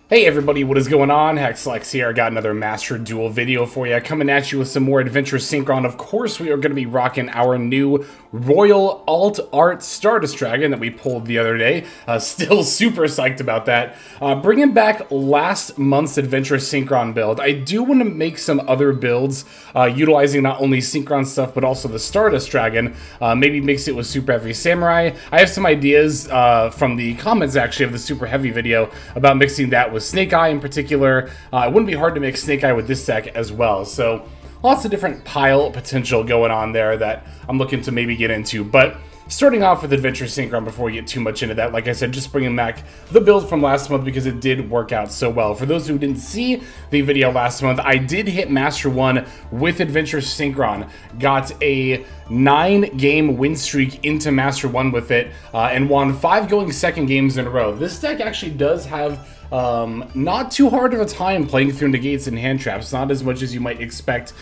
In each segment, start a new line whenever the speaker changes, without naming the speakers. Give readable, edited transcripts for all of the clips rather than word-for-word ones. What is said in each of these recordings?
Hey everybody, what is going on? Hexlex here. I got another Master Duel video for you, coming at you with some more Adventure Synchron. Of course, we are going to be rocking our new Royal Alt Art Stardust Dragon that we pulled the other day. Still super psyched about that. Bringing back last month's Adventure Synchron build. I do want to make some other builds utilizing not only Synchron stuff, but also the Stardust Dragon. Maybe mix it with Super Heavy Samurai. I have some ideas from the comments, actually, of the Super Heavy video about mixing that with Snake Eye in particular. It wouldn't be hard to make Snake Eye with this deck as well. So lots of different pile potential going on there that I'm looking to maybe get into. But starting off with Adventure Synchron before we get too much into that, like I said, just bringing back the build from last month because it did work out so well. For those who didn't see the video last month, I did hit Master 1 with Adventure Synchron. Got a 9-game win streak into Master 1 with it, and won 5 going second games in a row. This deck actually does have not too hard of a time playing through negates and hand traps, not as much as you might expect,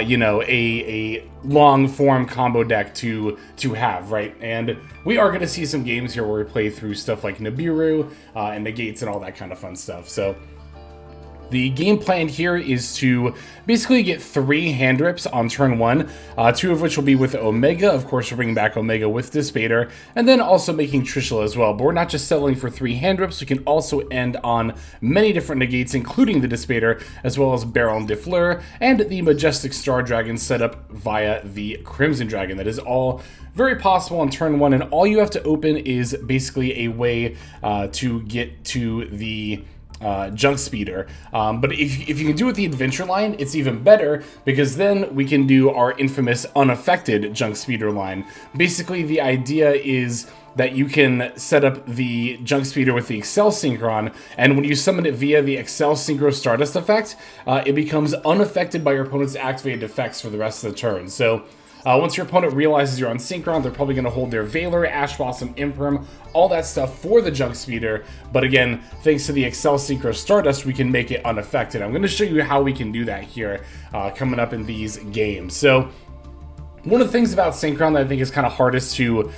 you know, a long form combo deck to have, right? And we are going to see some games here where we play through stuff like Nibiru and negates and all that kind of fun stuff. So the game plan here is to basically get 3 hand rips on turn 1, 2 of which will be with Omega. Of course, we're bringing back Omega with Dispater, and then also making Trishula as well. But we're not just settling for 3 hand rips. We can also end on many different negates, including the Dispater, as well as Baron de Fleur, and the Majestic Star Dragon set up via the Crimson Dragon. That is all very possible on turn 1, and all you have to open is basically a way to get to the junk speeder. But if you can do it with the adventure line, it's even better, because then we can do our infamous unaffected junk speeder line. Basically, the idea is that you can set up the junk speeder with the Excel Synchron, and when you summon it via the Excel Synchro Stardust effect, it becomes unaffected by your opponent's activated effects for the rest of the turn. So once your opponent realizes you're on Synchron, they're probably going to hold their Valor, Ash Blossom, Imperm, all that stuff for the Junk Speeder. But again, thanks to the Excel Synchro Stardust, we can make it unaffected. I'm going to show you how we can do that here coming up in these games. So one of the things about Synchron that I think is kind of hardest to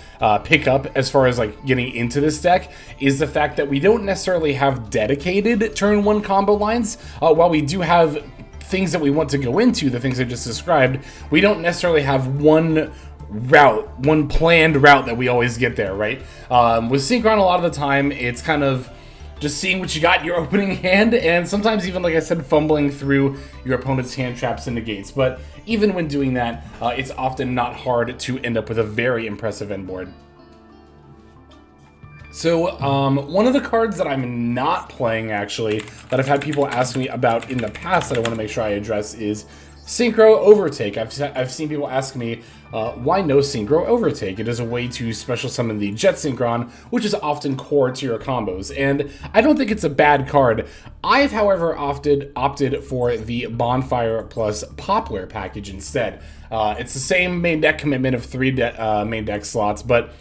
pick up as far as like getting into this deck is the fact that we don't necessarily have dedicated turn 1 combo lines. While we do have things that we want to go into, the things I just described, we don't necessarily have one planned route that we always get there, right? With Synchron, a lot of the time, it's kind of just seeing what you got in your opening hand, and sometimes even, like I said, fumbling through your opponent's hand traps and negates. But even when doing that, it's often not hard to end up with a very impressive end board. So, one of the cards that I'm not playing, actually, that I've had people ask me about in the past that I want to make sure I address is Synchro Overtake. I've seen people ask me, why no Synchro Overtake? It is a way to special summon the Jet Synchron, which is often core to your combos, and I don't think it's a bad card. I've, however, opted for the Bonfire plus Poplar package instead. It's the same main deck commitment of 3 main deck slots, but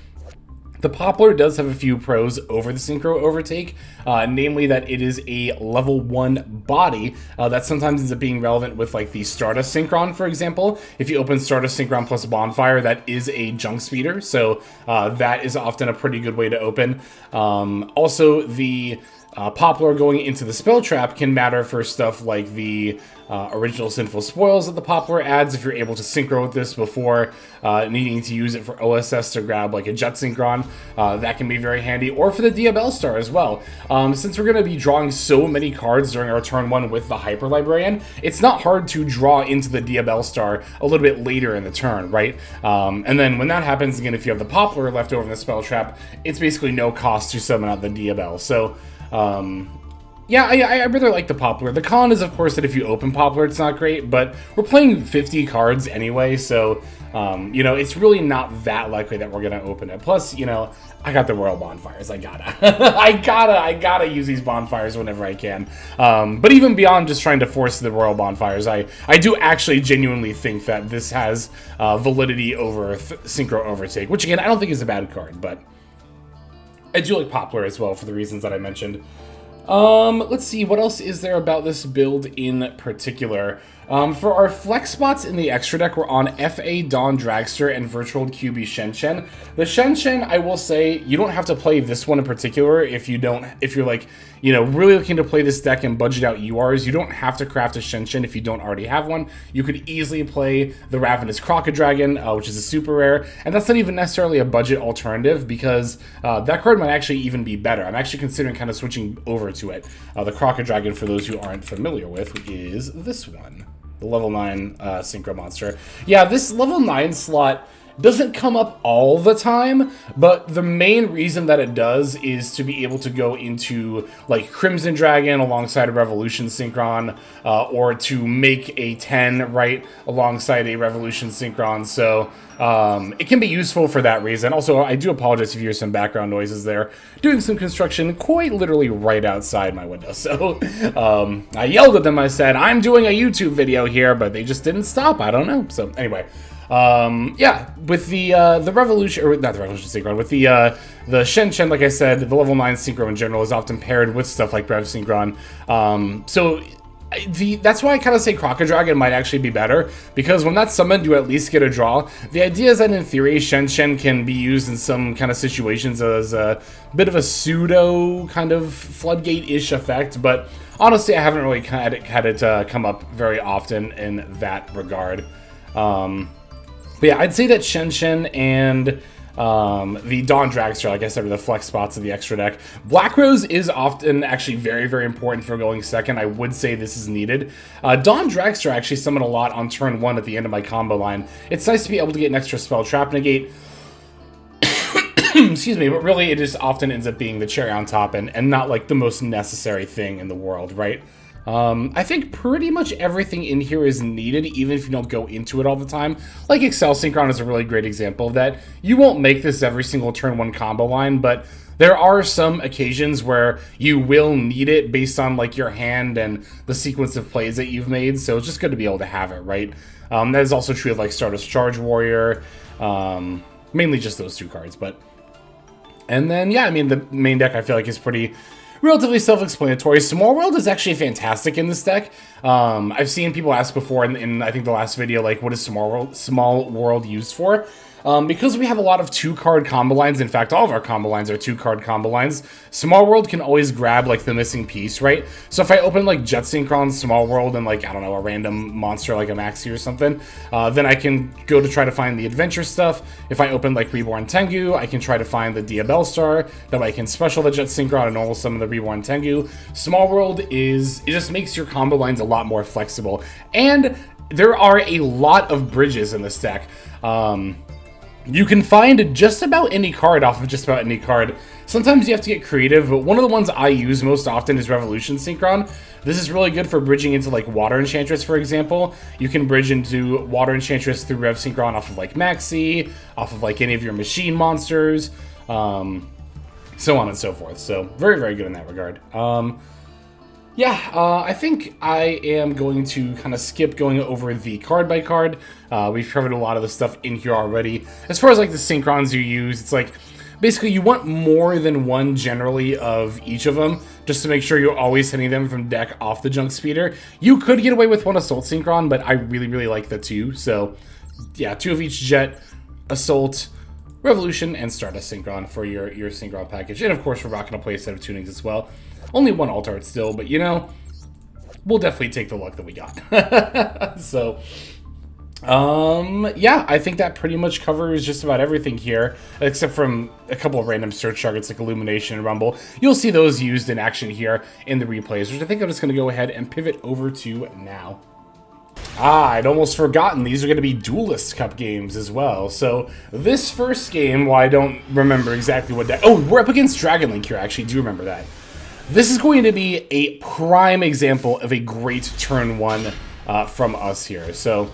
the Poplar does have a few pros over the Synchro Overtake, namely that it is a level 1 body that sometimes ends up being relevant with like the Stardust Synchron, for example. If you open Stardust Synchron plus Bonfire, that is a junk speeder, so that is often a pretty good way to open. Also, the Poplar going into the Spell Trap can matter for stuff like the original Sinful Spoils that the Poplar adds, if you're able to synchro with this before needing to use it for OSS to grab like a Jet Synchron. That can be very handy, or for the Diabell Star as well. Since we're going to be drawing so many cards during our turn 1 with the Hyper Librarian, it's not hard to draw into the Diabell Star a little bit later in the turn, right? And then when that happens, again, if you have the Poplar left over in the Spell Trap, it's basically no cost to summon out the Diabell. So yeah, I really like the Poplar. The con is, of course, that if you open Poplar, it's not great, but we're playing 50 cards anyway, so, you know, it's really not that likely that we're going to open it. Plus, you know, I got the Royal Bonfires. I gotta. I gotta use these Bonfires whenever I can. But even beyond just trying to force the Royal Bonfires, I do actually genuinely think that this has validity over Synchro Overtake, which, again, I don't think is a bad card, but I do like Poplar as well for the reasons that I mentioned. Let's see, what else is there about this build in particular? For our flex spots in the extra deck, we're on FA, Dawn Dragster, and Virtual QB Shen. The Shen, I will say, you don't have to play this one in particular if you're like, you know, really looking to play this deck and budget out URs. You don't have to craft a Shen if you don't already have one. You could easily play the Ravenous Crocodragon, which is a super rare, and that's not even necessarily a budget alternative because that card might actually even be better. I'm actually considering kind of switching over to it. The Crocodragon, for those who aren't familiar with, is this one. The level 9 Synchro monster. Yeah, this level 9 slot doesn't come up all the time, but the main reason that it does is to be able to go into like Crimson Dragon alongside a Revolution Synchron, or to make a 10 right alongside a Revolution Synchron. So it can be useful for that reason. Also, I do apologize if you hear some background noises there. Doing some construction quite literally right outside my window. So I yelled at them. I said, I'm doing a YouTube video here, but they just didn't stop. I don't know. So anyway. Yeah, with the Revolution, or not the Revolution Synchron, with the Shen, like I said, the level 9 Synchro in general is often paired with stuff like Rev Synchron. So that's why I kind of say Crocodragon might actually be better, because when that's summoned, you at least get a draw. The idea is that in theory, Shen can be used in some kind of situations as a bit of a pseudo kind of floodgate-ish effect, but honestly, I haven't really had it come up very often in that regard. But yeah, I'd say that Shen and the Dawn Dragster, like I said, are the flex spots of the extra deck. Black Rose is often actually very, very important for going second. I would say this is needed. Dawn Dragster I actually summon a lot on turn 1 at the end of my combo line. It's nice to be able to get an extra spell, Trap Negate. Excuse me, but really it just often ends up being the cherry on top and not like the most necessary thing in the world, right? I think pretty much everything in here is needed, even if you don't go into it all the time. Like Excel Synchron is a really great example of that. You won't make this every single turn 1 combo line, but there are some occasions where you will need it based on like your hand and the sequence of plays that you've made, so it's just good to be able to have it, right? That is also true of like Stardust Charge Warrior, mainly just those 2 cards, but... And then, yeah, I mean, the main deck I feel like is pretty... relatively self-explanatory. Small World is actually fantastic in this deck. I've seen people ask before in I think the last video, like, what is Small World used for? Because we have a lot of 2-card combo lines, in fact, all of our combo lines are 2-card combo lines, Small World can always grab, like, the missing piece, right? So if I open, like, Jet Synchron, Small World, and, like, I don't know, a random monster like a Maxi or something, then I can go to try to find the adventure stuff. If I open, like, Reborn Tengu, I can try to find the Diabell Star, that way I can special the Jet Synchron and normal summon the Reborn Tengu. Small World it just makes your combo lines a lot more flexible. And there are a lot of bridges in this deck. You can find just about any card off of just about any card. Sometimes you have to get creative, but one of the ones I use most often is Revolution Synchron. This is really good for bridging into like Water Enchantress, for example. You can bridge into Water Enchantress through Rev Synchron off of like Maxi, off of like any of your machine monsters, so on and so forth. So very, very good in that regard. Yeah, I think I am going to kind of skip going over the card by card. We've covered a lot of the stuff in here already. As far as like the Synchrons you use, it's like basically you want more than one generally of each of them, just to make sure you're always hitting them from deck off the Junk Speeder. You could get away with one Assault Synchron, but I really, really like the 2. So yeah, 2 of each Jet, Assault, Revolution, and Stardust Synchron for your Synchron package. And of course, we're rocking a play set of tunings as well. Only 1 alt art still, but you know, we'll definitely take the luck that we got. So, yeah, I think that pretty much covers just about everything here, except from a couple of random search targets like Illumination and Rumble. You'll see those used in action here in the replays, which I think I'm just going to go ahead and pivot over to now. I'd almost forgotten these are going to be Duelist Cup games as well. So this first game, well, I don't remember exactly what deck. Oh, we're up against Dragon Link here, actually. Do remember that. This is going to be a prime example of a great turn 1 from us here. So,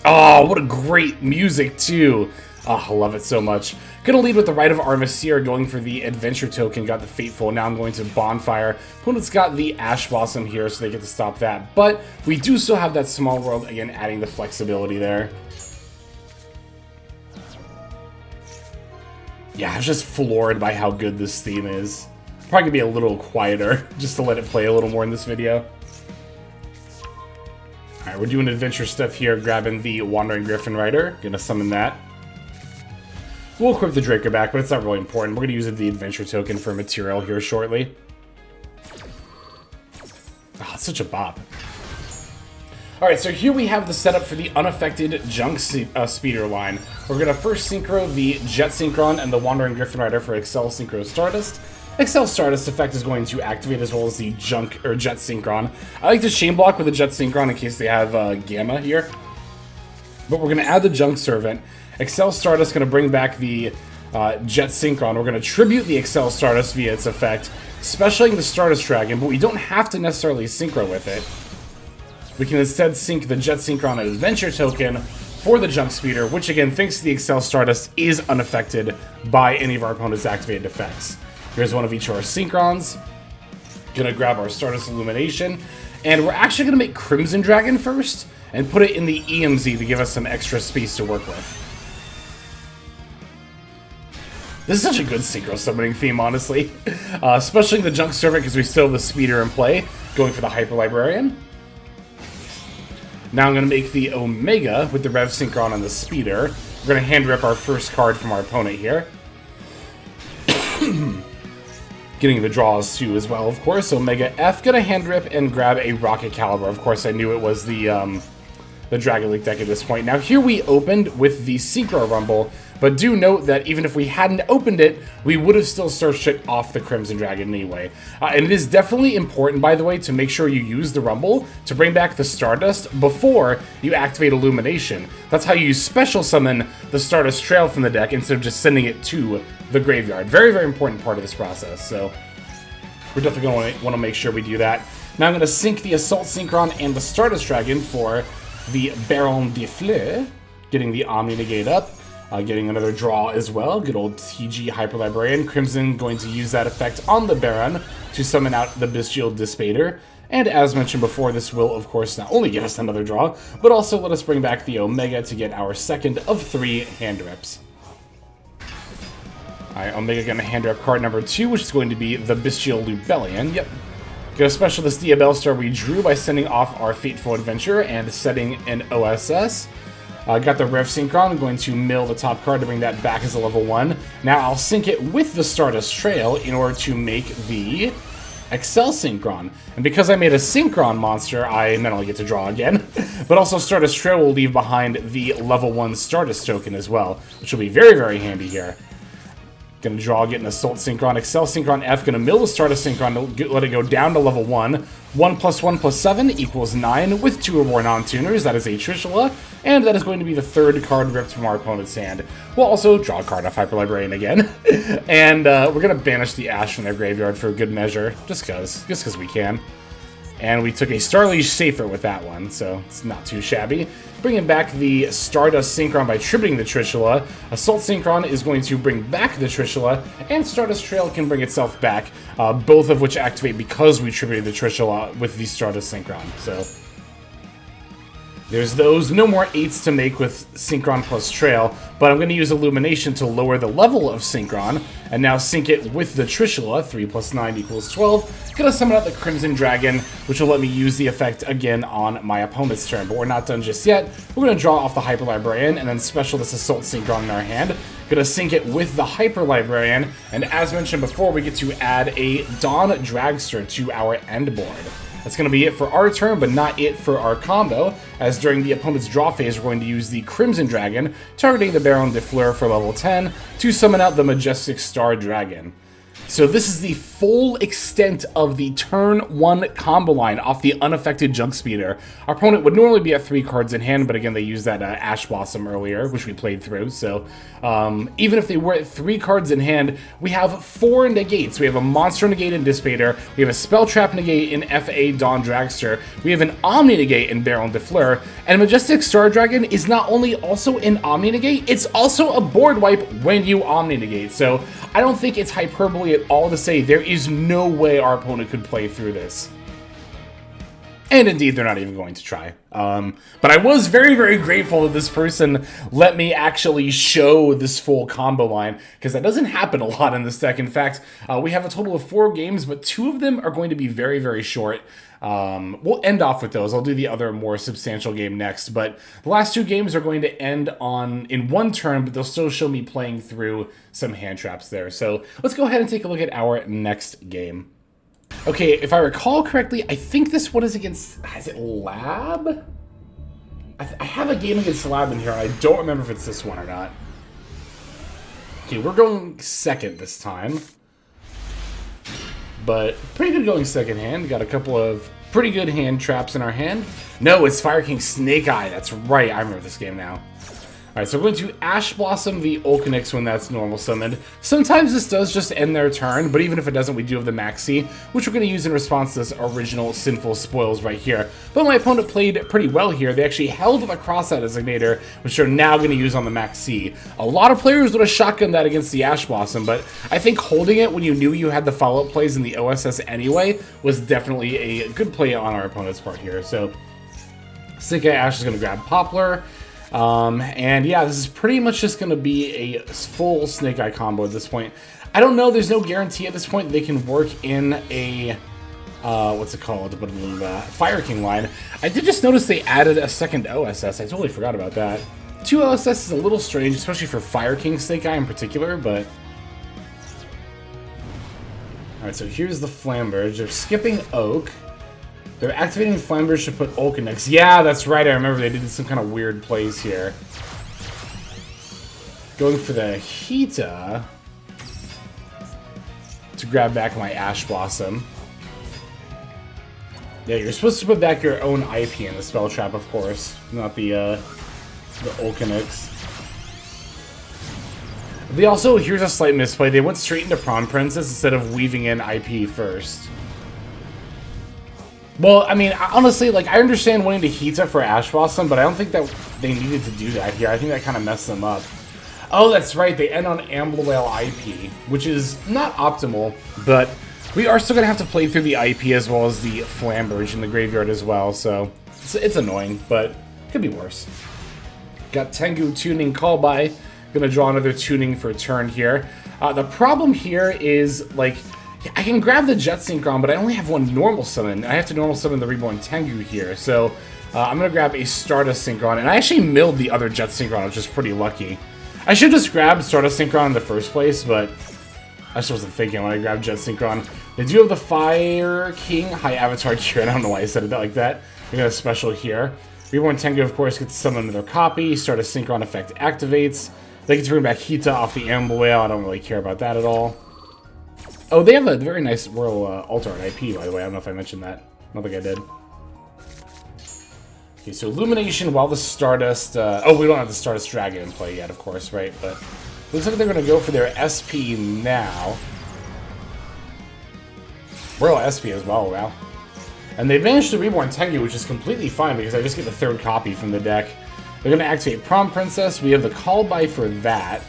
oh, what a great music too. Oh, I love it so much. Gonna lead with the Rite of Armistier, going for the Adventure token, got the Fateful. Now I'm going to Bonfire. Opponent's got the Ash Blossom here, so they get to stop that. But we do still have that Small World, again, adding the flexibility there. Yeah, I was just floored by how good this theme is. Probably gonna be a little quieter, just to let it play a little more in this video. Alright, we're doing adventure stuff here, grabbing the Wandering Griffin Rider. Gonna summon that. We'll equip the Draco back, but it's not really important. We're gonna use the adventure token for material here shortly. Ah, it's such a bop. Alright, so here we have the setup for the unaffected junk speeder line. We're going to first synchro the Jet Synchron and the Wandering Griffin Rider for Excel Synchro Stardust. Excel Stardust effect is going to activate as well as the Jet Synchron. I like to chain block with the Jet Synchron in case they have Gamma here. But we're going to add the Junk Servant. Excel Stardust is going to bring back the Jet Synchron. We're going to tribute the Excel Stardust via its effect, specialing the Stardust Dragon, but we don't have to necessarily synchro with it. We can instead sync the Jet Synchron Adventure token for the Junk Speeder, which again, thanks to the Excel Stardust, is unaffected by any of our opponent's activated effects. Here's one of each of our Synchrons. Gonna grab our Stardust Illumination, and we're actually gonna make Crimson Dragon first, and put it in the EMZ to give us some extra space to work with. This is such a good synchro summoning theme, honestly. Especially the Junk Servant, because we still have the Speeder in play, going for the Hyper Librarian. Now I'm going to make the Omega with the Rev Synchron on the Speeder. We're going to hand rip our first card from our opponent here. Getting the draws too as well, of course. Omega F, going to hand rip and grab a Rocket Caliber. Of course, I knew it was the Dragon League deck at this point. Now here we opened with the Synchro Rumble, but do note that even if we hadn't opened it, we would have still searched it off the Crimson Dragon anyway. And it is definitely important, by the way, to make sure you use the Rumble to bring back the Stardust before you activate Illumination. That's how you special summon the Stardust Trail from the deck instead of just sending it to the graveyard. Very, very important part of this process, so we're definitely going to want to make sure we do that. Now I'm going to sync the Assault Synchron and the Stardust Dragon for the Baron de Fleur, getting the Omni Negate up. Getting another draw as well. Good old TG Hyper Librarian. Crimson going to use that effect on the Baron to summon out the Bestial Dispater. And as mentioned before, this will, of course, not only get us another draw, but also let us bring back the Omega to get our second of 3 hand rips. Alright, Omega going to hand rip card number 2, which is going to be the Bestial Lubellion. Yep. Gonna special this Diabell Star we drew by sending off our Fateful Adventure and setting an OSS. Got the Rev Synchron. I'm going to mill the top card to bring that back as a level 1. Now I'll sync it with the Stardust Trail in order to make the Excel Synchron. And because I made a Synchron monster, I not only get to draw again, but also Stardust Trail will leave behind the level 1 Stardust token as well, which will be very, very handy here. Gonna draw, get an Assault Synchron, Excel Synchron F, gonna mill the Stardust Synchron to let it go down to level 1. 1 + 1 + 7 equals 9 with 2 or more non-tuners. That is a Trishula, and that is going to be the 3rd card ripped from our opponent's hand. We'll also draw a card off Hyper Librarian again. And we're gonna banish the Ash from their graveyard for a good measure, just cause we can. And we took a Starliege Safer with that one, so it's not too shabby. Bringing back the Stardust Synchron by tributing the Trishula. Assault Synchron is going to bring back the Trishula, and Stardust Trail can bring itself back, both of which activate because we tributed the Trishula with the Stardust Synchron. So there's those. No more 8s to make with Synchron plus Trail, but I'm going to use Illumination to lower the level of Synchron, and now sync it with the Trishula. 3 + 9 equals 12. Gonna summon out the Crimson Dragon, which will let me use the effect again on my opponent's turn, but we're not done just yet. We're going to draw off the Hyper Librarian, and then special this Assault Synchron in our hand. Gonna sync it with the Hyper Librarian, and as mentioned before, we get to add a Dawn Dragster to our end board. That's going to be it for our turn, but not it for our combo, as during the opponent's draw phase, we're going to use the Crimson Dragon, targeting the Baron de Fleur for level 10, to summon out the Majestic Star Dragon. So this is the full extent of the turn 1 combo line off the unaffected Junk Speeder. Our opponent would normally be at 3 cards in hand, but again, they used that Ash Blossom earlier, which we played through. So even if they were at 3 cards in hand, we have 4 negates. We have a Monster Negate in Dispater, we have a Spell Trap Negate in F.A. Dawn Dragster, we have an Omni Negate in Baron de Fleur, and Majestic Star Dragon is not only also an Omni Negate, it's also a board wipe when you Omni Negate. So I don't think it's hyperbole at all to say there is no way our opponent could play through this. And indeed, they're not even going to try. But I was very, very grateful that this person let me actually show this full combo line, because that doesn't happen a lot in this deck. In fact, we have a total of 4 games, but 2 of them are going to be very, very short. We'll end off with those. I'll do the other more substantial game next, but the last 2 games are going to end in 1 turn, but they'll still show me playing through some hand traps there. So let's go ahead and take a look at our next game. Okay, if I recall correctly, I think this one is against, is it Lab? I have a game against Lab in here, and I don't remember if it's this one or not. Okay, we're going second this time. But pretty good going second hand. Got a couple of pretty good hand traps in our hand. No, it's Fire King Snake Eye. That's right, I remember this game now. Alright, so we're going to Ash Blossom the Ulcanix when that's normal summoned. Sometimes this does just end their turn, but even if it doesn't, we do have the Maxi, which we're going to use in response to this original Sinful Spoils right here. But my opponent played pretty well here. They actually held the Crossout Designator, which they're now going to use on the Maxi. A lot of players would have shotgunned that against the Ash Blossom, but I think holding it when you knew you had the follow-up plays in the OSS anyway was definitely a good play on our opponent's part here. So, Snake Eye Ash is going to grab Poplar. And yeah, this is pretty much just going to be a full Snake Eye combo at this point. I don't know, there's no guarantee at this point that they can work in a, what's it called, Fire King line. I did just notice they added a second OSS, I totally forgot about that. 2 OSS is a little strange, especially for Fire King Snake Eye in particular, but... Alright, so here's the Flamberge. They're skipping Oak. They're activating Flamberge to put Ulcanix. Yeah, that's right. I remember they did some kind of weird plays here. Going for the Hita to grab back my Ash Blossom. Yeah, you're supposed to put back your own IP in the spell trap, of course, not the Ulcanix. They also, here's a slight misplay. They went straight into Prawn Princess instead of weaving in IP first. Well, I mean, honestly, like, I understand wanting to Hita for Ash Blossom, but I don't think that they needed to do that here. I think that kind of messed them up. Oh, that's right, they end on Amblewale IP, which is not optimal, but we are still going to have to play through the IP as well as the Flamberge in the graveyard as well, so it's annoying, but it could be worse. Got Tengu tuning call by. Gonna draw another tuning for a turn here. The problem here is, like, I can grab the Jet Synchron, but I only have 1 normal summon. I have to normal summon the Reborn Tengu here, so I'm going to grab a Stardust Synchron, and I actually milled the other Jet Synchron, which is pretty lucky. I should just grab Stardust Synchron in the first place, but I just wasn't thinking when I grabbed Jet Synchron. They do have the Fire King High Avatar here. I don't know why I said it like that. We got a special here. Reborn Tengu, of course, gets to summon another copy. Stardust Synchron effect activates. They get to bring back Hita off the Amblewale. I don't really care about that at all. Oh, they have a very nice Royal Altar Art IP, by the way. I don't know if I mentioned that. I don't think I did. Okay, so Illumination while the Stardust... oh, we don't have the Stardust Dragon in play yet, of course, right? But looks like they're going to go for their SP now. Royal SP as well, wow. And they managed to Reborn Tengu, which is completely fine because I just get the 3rd copy from the deck. They're going to activate Prom Princess. We have the Call By for that.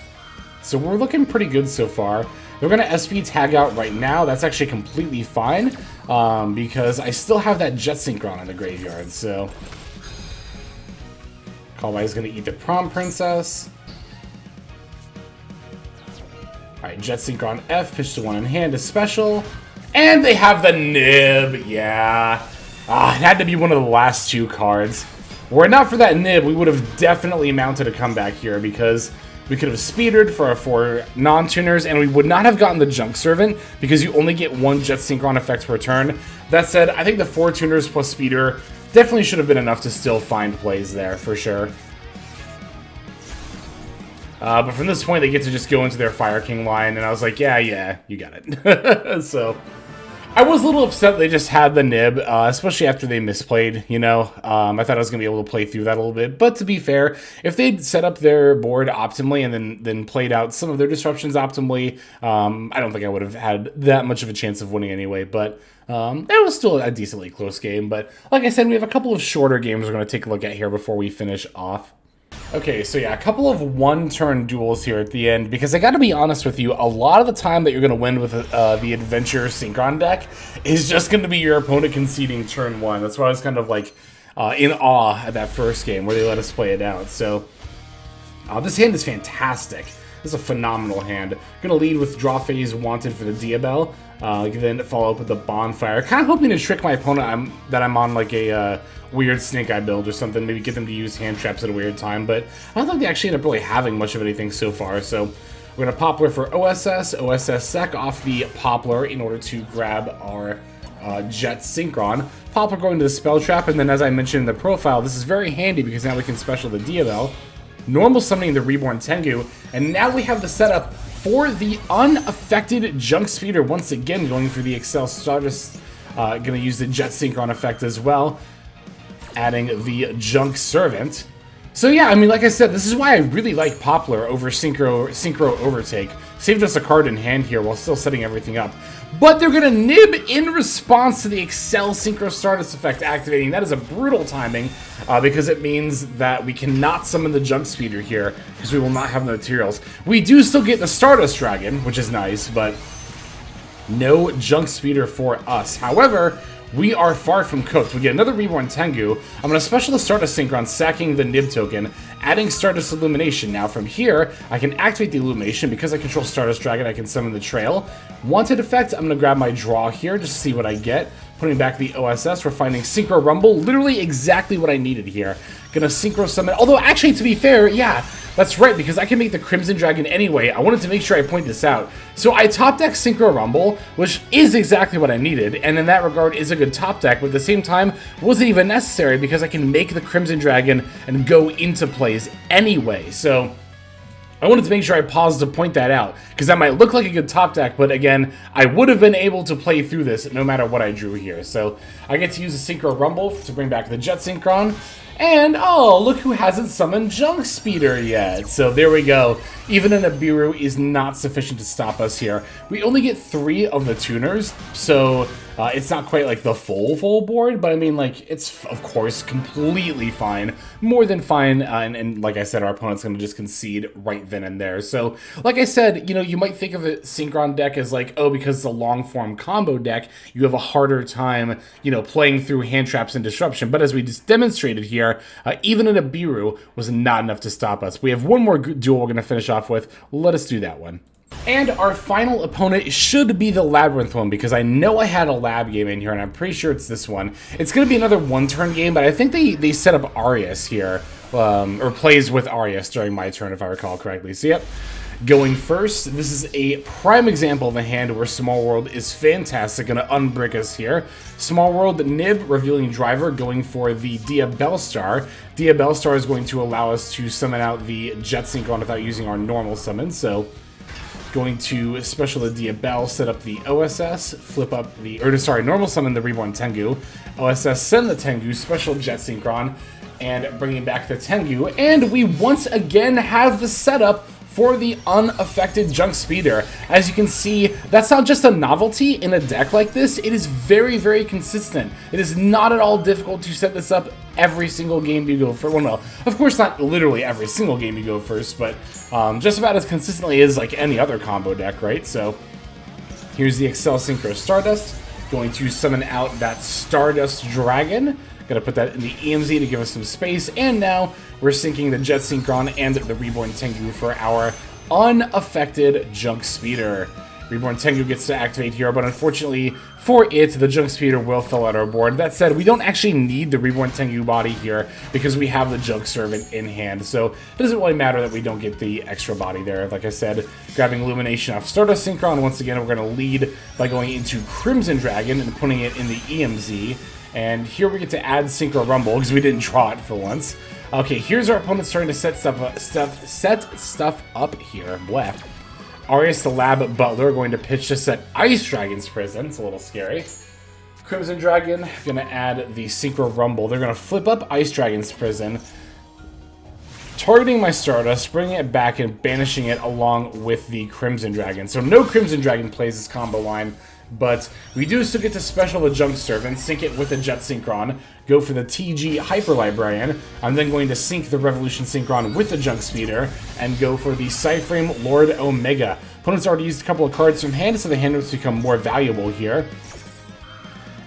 So we're looking pretty good so far. They're going to SP tag out right now. That's actually completely fine because I still have that Jet Synchron in the graveyard. So Callby is going to eat the Prom Princess. Alright, Jet Synchron F, pitch to 1 in hand is special. And they have the Nib. Yeah. It had to be one of the last 2 cards. Were it not for that Nib, we would have definitely mounted a comeback here because we could have speedered for our 4 non-tuners, and we would not have gotten the Junk Servant because you only get 1 Jet Synchron effect per turn. That said, I think the 4 tuners plus speeder definitely should have been enough to still find plays there, for sure. But from this point, they get to just go into their Fire King line, and I was like, yeah, you got it. So I was a little upset they just had the Nib, especially after they misplayed, you know. I thought I was going to be able to play through that a little bit. But to be fair, if they'd set up their board optimally and then played out some of their disruptions optimally, I don't think I would have had that much of a chance of winning anyway. But that was still a decently close game. But like I said, we have a couple of shorter games we're going to take a look at here before we finish off. Okay, so yeah, a couple of one-turn duels here at the end, because I gotta be honest with you, a lot of the time that you're gonna win with the Adventure Synchron deck is just gonna be your opponent conceding turn one. That's why I was kind of like in awe at that first game where they let us play it out. So this hand is fantastic. This is a phenomenal hand. Gonna lead with draw phase wanted for the Diabell, then follow up with the Bonfire. Kind of hoping to trick my opponent that I'm on like a weird Snake Eye build or something, maybe get them to use hand traps at a weird time, but I don't think they actually end up really having much of anything so far. So we're gonna Poplar for OSS Sec off the Poplar in order to grab our Jet Synchron. Poplar going to the Spell Trap, and then as I mentioned in the profile, this is very handy because now we can special the Diabell, normal summoning the Reborn Tengu, and now we have the setup for the unaffected Junk Speeder once again, going for the Excel Stardust, gonna use the Jet Synchron effect as well, adding the Junk Servant. So yeah, I mean, like I said, this is why I really like Poplar over Synchro Overtake. Saved us a card in hand here while still setting everything up. But they're gonna nib in response to the Excel Synchro Stardust effect activating. That is a brutal timing, because it means that we cannot summon the Junk Speeder here, because we will not have the materials. We do still get the Stardust Dragon, which is nice, but no Junk Speeder for us. However, we are far from cooked. We get another Reborn Tengu. I'm going to special the Stardust Synchron, sacking the Nib token, adding Stardust Illumination. Now from here, I can activate the Illumination. Because I control Stardust Dragon, I can summon the Trail. Wanted effect, I'm going to grab my draw here, just to see what I get. Putting back the OSS, we're finding Synchro Rumble, literally exactly what I needed here. Gonna Synchro Summon, although actually, to be fair, yeah, that's right, because I can make the Crimson Dragon anyway. I wanted to make sure I point this out. So I top deck Synchro Rumble, which is exactly what I needed, and in that regard is a good top deck, but at the same time, wasn't even necessary because I can make the Crimson Dragon and go into plays anyway. So I wanted to make sure I paused to point that out, because that might look like a good top deck, but again, I would have been able to play through this no matter what I drew here. So I get to use the Synchro Rumble to bring back the Jet Synchron, and oh, look who hasn't summoned Junk Speeder yet. So there we go. Even an Abiru is not sufficient to stop us here. We only get 3 of the tuners, so it's not quite like the full board, but I mean, like, it's, of course, completely fine. More than fine, and like I said, our opponent's going to just concede right then and there. So, like I said, you know, you might think of a Synchron deck as like, oh, because it's a long-form combo deck, you have a harder time, you know, playing through hand traps and disruption. But as we just demonstrated here, even an Abiru was not enough to stop us. We have one more duel we're going to finish off with. Let us do that one. And our final opponent should be the Labyrinth one, because I know I had a lab game in here, and I'm pretty sure it's this one. It's going to be another one-turn game, but I think they set up Arias here, or plays with Arias during my turn, if I recall correctly. So, yep. Going first, this is a prime example of a hand where Small World is fantastic, going to unbrick us here. Small World Nib, revealing Driver, going for the Diabell Star. Diabell Star is going to allow us to summon out the Jet Synchron without using our normal summon, so going to special the Diabell, set up the OSS, flip up the, normal summon the Reborn Tengu, OSS, send the Tengu, special Jet Synchron, and bringing back the Tengu, and we once again have the setup for the unaffected Junk Speeder. As you can see, that's not just a novelty in a deck like this, it is very, very consistent. It is not at all difficult to set this up every single game you go for. Well, no, of course not literally every single game you go first, but just about as consistently as like any other combo deck, right? So here's the Excel Synchro Stardust, going to summon out that Stardust Dragon. Gonna put that in the EMZ to give us some space, and now we're syncing the Jet Synchron and the Reborn Tengu for our unaffected Junk Speeder. Reborn Tengu gets to activate here, but unfortunately for it, the Junk Speeder will fill out our board. That said, we don't actually need the Reborn Tengu body here because we have the Junk Servant in hand, so it doesn't really matter that we don't get the extra body there. Like I said, grabbing Illumination off Stardust Synchron, once again, we're going to lead by going into Crimson Dragon and putting it in the EMZ. And here we get to add Synchro Rumble, because we didn't draw it for once. Okay, here's our opponent starting to set stuff up here. Bleh. Arias the Lab Butler going to pitch to set Ice Dragon's Prison. It's a little scary. Crimson Dragon going to add the Synchro Rumble. They're going to flip up Ice Dragon's Prison, targeting my Stardust, bringing it back and banishing it along with the Crimson Dragon. So no Crimson Dragon plays this combo line. But we do still get to special the Junk Servant, sync it with the Jet Synchron, go for the TG Hyper Librarian. I'm then going to sync the Revolution Synchron with the Junk Speeder, and go for the Psyframe Lord Omega. Opponents already used a couple of cards from hand, so the hand notes become more valuable here.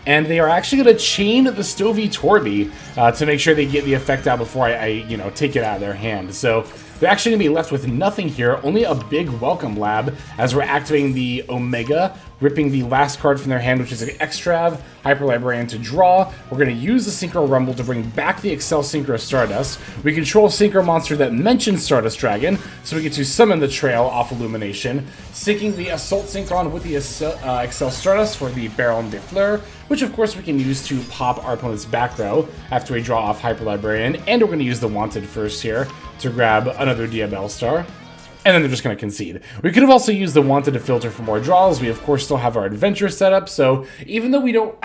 And they are actually going to chain the Stovey Torby to make sure they get the effect out before I take it out of their hand. So they're actually going to be left with nothing here, only a big Welcome Lab, as we're activating the Omega, ripping the last card from their hand, which is an Extrav, Hyper Librarian to draw. We're going to use the Synchro Rumble to bring back the Excel Synchro Stardust. We control Synchro Monster that mentions Stardust Dragon, so we get to summon the Trail off Illumination, syncing the Assault Synchron with the Excel Stardust for the Baron de Fleur, which of course we can use to pop our opponent's back row after we draw off Hyper Librarian, and we're going to use the Wanted first here to grab another Diabell Star. And then they're just going to concede. We could have also used the Wanted to filter for more draws. We, of course, still have our Adventure set up. So even though we don't...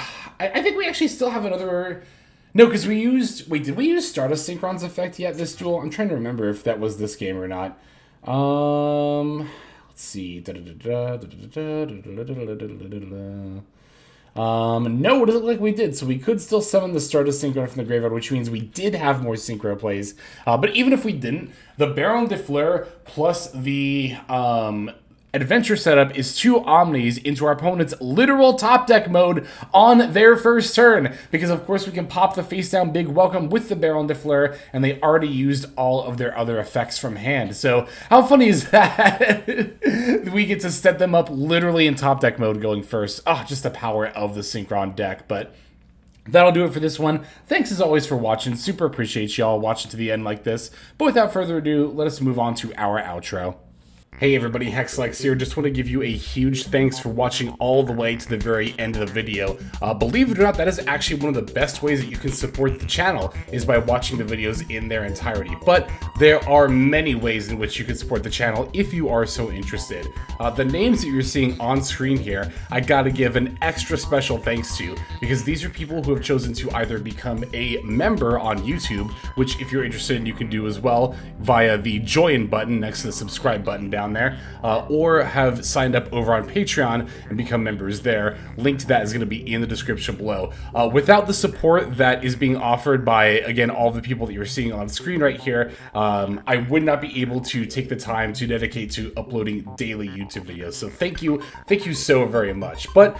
I think we actually still have another... No, because we used... Wait, did we use Stardust Synchron's effect yet this duel? I'm trying to remember if that was this game or not. Let's see. No, it doesn't look like we did, so we could still summon the Stardust Synchron from the graveyard, which means we did have more Synchro plays. But even if we didn't, the Baron de Fleur plus the Adventure setup is 2 Omnis into our opponent's literal top deck mode on their first turn. Because of course we can pop the face down big welcome with the Baron de Fleur, and they already used all of their other effects from hand. So how funny is that? We get to set them up literally in top deck mode going first. Oh, just the power of the Synchron deck. But that'll do it for this one. Thanks as always for watching. Super appreciate y'all watching to the end like this. But without further ado, let us move on to our outro. Hey everybody, Hexlex here. Just want to give you a huge thanks for watching all the way to the very end of the video. Believe it or not, that is actually one of the best ways that you can support the channel, is by watching the videos in their entirety. But there are many ways in which you can support the channel if you are so interested. The names that you're seeing on screen here, I gotta give an extra special thanks to, because these are people who have chosen to either become a member on YouTube, which if you're interested you can do as well via the join button next to the subscribe button down there, or have signed up over on Patreon and become members there. Link to that is going to be in the description below. Without the support that is being offered by, again, all the people that you're seeing on screen right here, I would not be able to take the time to dedicate to uploading daily YouTube videos. So thank you so very much. But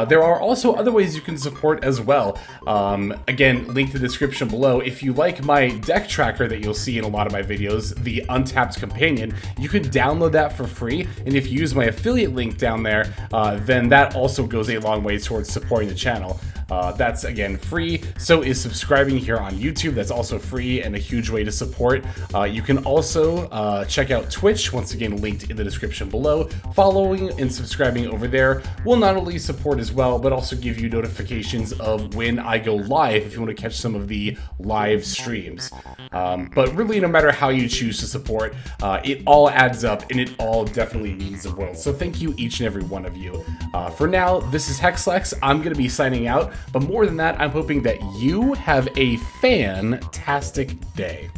there are also other ways you can support as well. Again, link to the description below. If you like my deck tracker that you'll see in a lot of my videos, the Untapped Companion, you can download that for free, and if you use my affiliate link down there, then that also goes a long way towards supporting the channel. That's, again, free. So is subscribing here on YouTube. That's also free and a huge way to support. You can also check out Twitch, once again linked in the description below. Following and subscribing over there will not only support as well, but also give you notifications of when I go live if you want to catch some of the live streams. But really, no matter how you choose to support, it all adds up, and it all definitely means the world. So thank you, each and every one of you. For now, this is Hexlex. I'm going to be signing out. But more than that, I'm hoping that you have a fantastic day.